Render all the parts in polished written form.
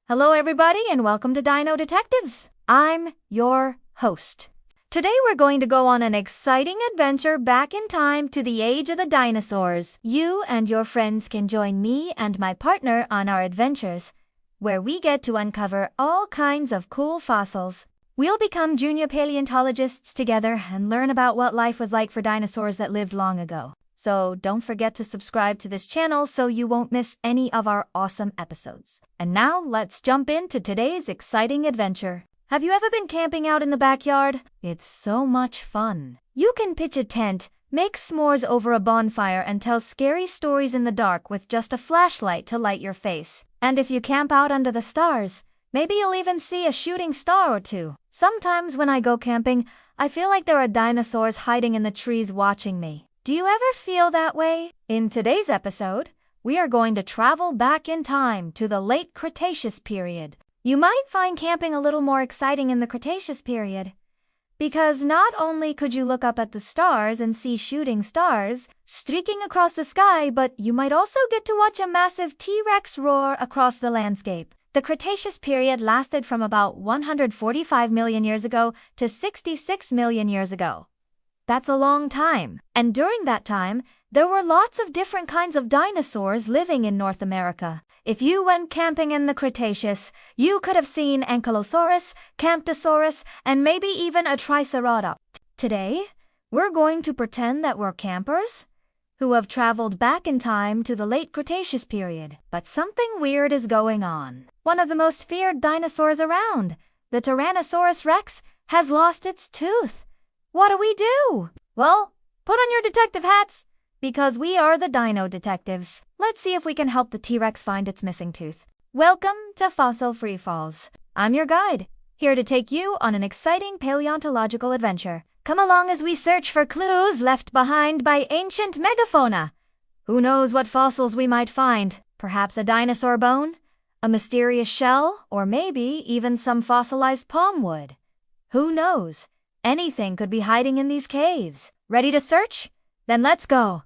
Hello everybody and welcome to Dino Detectives. I'm your host. Today we're going to go on an exciting adventure back in time to the age of the dinosaurs. You and your friends can join me and my partner on our adventures, where we get to uncover all kinds of cool fossils. We'll become junior paleontologists together and learn about what life was like for dinosaurs that lived long ago. So don't forget to subscribe to this channel so you won't miss any of our awesome episodes. And now let's jump into today's exciting adventure. Have you ever been camping out in the backyard? It's so much fun. You can pitch a tent, make s'mores over a bonfire, and tell scary stories in the dark with just a flashlight to light your face. And if you camp out under the stars, maybe you'll even see a shooting star or two. Sometimes when I go camping, I feel like there are dinosaurs hiding in the trees watching me. Do you ever feel that way? In today's episode, we are going to travel back in time to the Late Cretaceous period. You might find camping a little more exciting in the Cretaceous period, because not only could you look up at the stars and see shooting stars streaking across the sky, but you might also get to watch a massive T-Rex roar across the landscape. The Cretaceous period lasted from about 145 million years ago to 66 million years ago. That's a long time. And during that time, there were lots of different kinds of dinosaurs living in North America. If you went camping in the Cretaceous, you could have seen Ankylosaurus, Camptosaurus, and maybe even a Triceratops. Today, we're going to pretend that we're campers who have traveled back in time to the Late Cretaceous period. But something weird is going on. One of the most feared dinosaurs around, the Tyrannosaurus Rex, has lost its tooth. What do we do? Well, put on your detective hats, because we are the Dino Detectives. Let's see if we can help the T-Rex find its missing tooth. Welcome to Fossil Free Falls. I'm your guide, here to take you on an exciting paleontological adventure. Come along as we search for clues left behind by ancient megafauna. Who knows what fossils we might find? Perhaps a dinosaur bone, a mysterious shell, or maybe even some fossilized palm wood. Who knows? Anything could be hiding in these caves. Ready to search? Then let's go.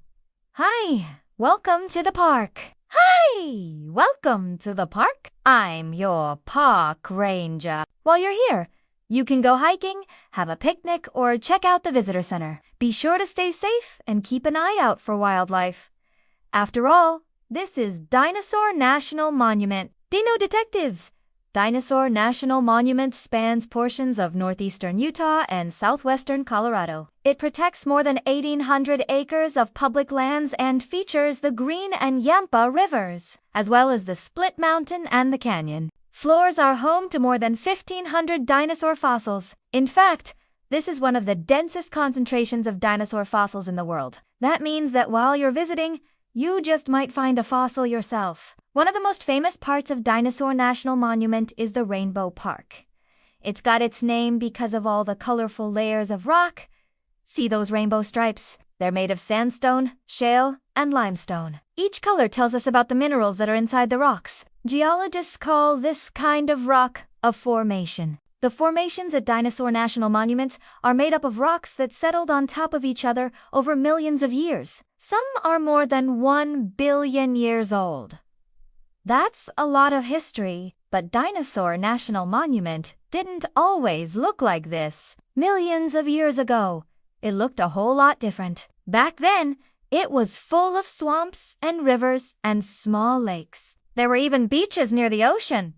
Hi, welcome to the park. Hi, welcome to the park. I'm your park ranger. While you're here, you can go hiking, have a picnic, or check out the visitor center. Be sure to stay safe and keep an eye out for wildlife. After all, this is Dinosaur National Monument. Dino Detectives. Dinosaur National Monument spans portions of northeastern Utah and southwestern Colorado. It protects more than 1,800 acres of public lands and features the Green and Yampa rivers, as well as the Split Mountain and the Canyon. Floors are home to more than 1,500 dinosaur fossils. In fact, this is one of the densest concentrations of dinosaur fossils in the world. That means that while you're visiting, you just might find a fossil yourself. One of the most famous parts of Dinosaur National Monument is the Rainbow Park. It's got its name because of all the colorful layers of rock. See those rainbow stripes? They're made of sandstone, shale, and limestone. Each color tells us about the minerals that are inside the rocks. Geologists call this kind of rock a formation. The formations at Dinosaur National Monuments are made up of rocks that settled on top of each other over millions of years. Some are more than 1 billion years old. That's a lot of history, but Dinosaur National Monument didn't always look like this. Millions of years ago, it looked a whole lot different. Back then, it was full of swamps and rivers and small lakes. There were even beaches near the ocean.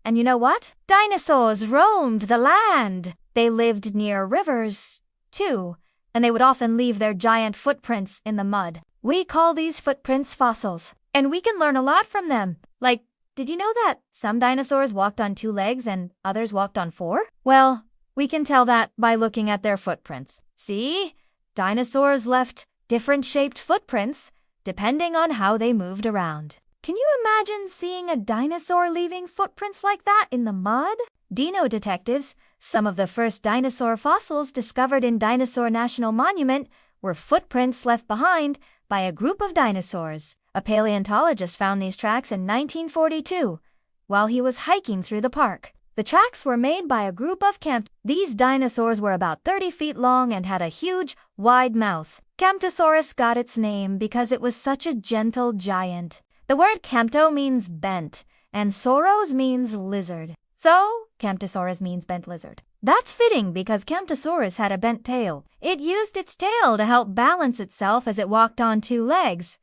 And you know what? Dinosaurs roamed the land. They lived near rivers, too, and they would often leave their giant footprints in the mud. We call these footprints fossils, and we can learn a lot from them. Like, did you know that some dinosaurs walked on 2 legs and others walked on 4? Well, we can tell that by looking at their footprints. See? Dinosaurs left different shaped footprints depending on how they moved around. Can you imagine seeing a dinosaur leaving footprints like that in the mud? Dino Detectives, some of the first dinosaur fossils discovered in Dinosaur National Monument were footprints left behind by a group of dinosaurs. A paleontologist found these tracks in 1942 while he was hiking through the park. The tracks were made by a group of These dinosaurs were about 30 feet long and had a huge, wide mouth. Camptosaurus got its name because it was such a gentle giant. The word campto means bent, and sauros means lizard. So, Camptosaurus means bent lizard. That's fitting because Camptosaurus had a bent tail. It used its tail to help balance itself as it walked on two legs.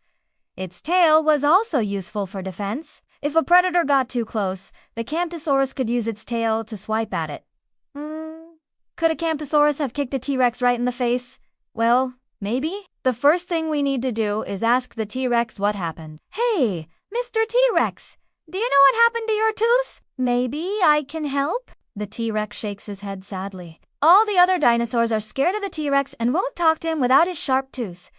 Its tail was also useful for defense. If a predator got too close, the Camptosaurus could use its tail to swipe at it. Could a Camptosaurus have kicked a T-Rex right in the face? Well, maybe. The first thing we need to do is ask the T-Rex what happened. Hey, Mr. T-Rex, do you know what happened to your tooth? Maybe I can help? The T-Rex shakes his head sadly. All the other dinosaurs are scared of the T-Rex and won't talk to him without his sharp tooth.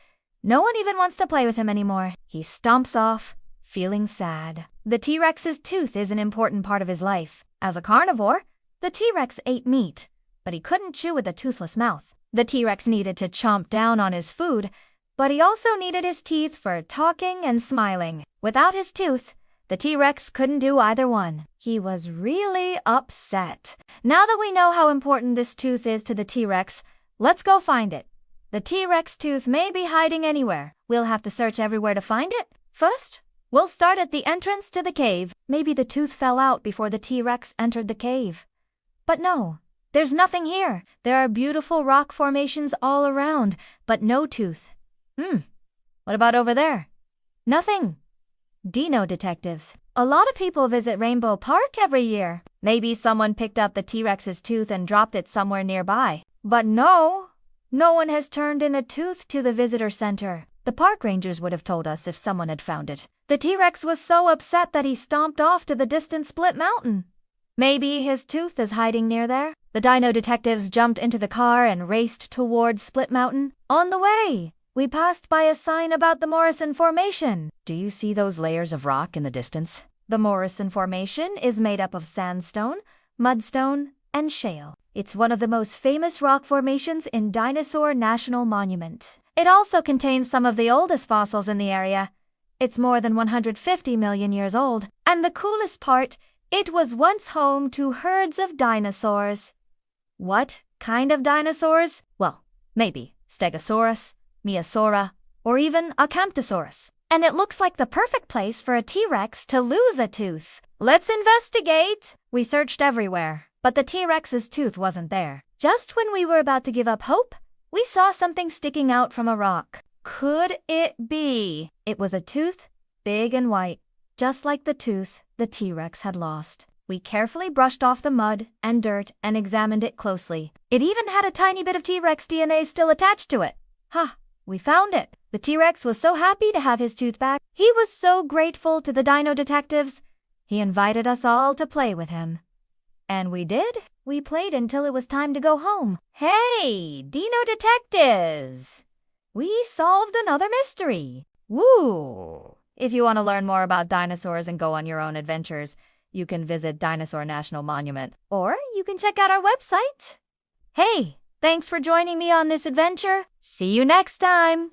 No one even wants to play with him anymore. He stomps off, feeling sad. The T-Rex's tooth is an important part of his life. As a carnivore, the T-Rex ate meat, but he couldn't chew with a toothless mouth. The T-Rex needed to chomp down on his food, but he also needed his teeth for talking and smiling. Without his tooth, the T-Rex couldn't do either one. He was really upset. Now that we know how important this tooth is to the T-Rex, let's go find it. The T-Rex tooth may be hiding anywhere. We'll have to search everywhere to find it. First, we'll start at the entrance to the cave. Maybe the tooth fell out before the T-Rex entered the cave. But no, there's nothing here. There are beautiful rock formations all around, but no tooth. What about over there? Nothing. Dino Detectives. A lot of people visit Rainbow Park every year. Maybe someone picked up the T-Rex's tooth and dropped it somewhere nearby. But no one has turned in a tooth to the visitor center. The park rangers would have told us if someone had found it. The T-Rex was so upset that he stomped off to the distant Split Mountain. Maybe his tooth is hiding near there. The Dino Detectives jumped into the car and raced towards Split Mountain. On the way, we passed by a sign about the Morrison Formation. Do you see those layers of rock in the distance? The Morrison Formation is made up of sandstone, mudstone, and shale. It's one of the most famous rock formations in Dinosaur National Monument. It also contains some of the oldest fossils in the area. It's more than 150 million years old. And the coolest part, it was once home to herds of dinosaurs. What kind of dinosaurs? Well, maybe Stegosaurus, Maiasaura, or even a Camptosaurus. And it looks like the perfect place for a T-Rex to lose a tooth. Let's investigate! We searched everywhere, but the T-Rex's tooth wasn't there. Just when we were about to give up hope, we saw something sticking out from a rock. Could it be? It was a tooth, big and white, just like the tooth the T-Rex had lost. We carefully brushed off the mud and dirt and examined it closely. It even had a tiny bit of T-Rex DNA still attached to it. We found it. The T-Rex was so happy to have his tooth back. He was so grateful to the Dino Detectives. He invited us all to play with him. And we did. We played until it was time to go home. Hey, Dino Detectives! We solved another mystery. Woo! If you want to learn more about dinosaurs and go on your own adventures, you can visit Dinosaur National Monument, or you can check out our website. Hey! Thanks for joining me on this adventure. See you next time.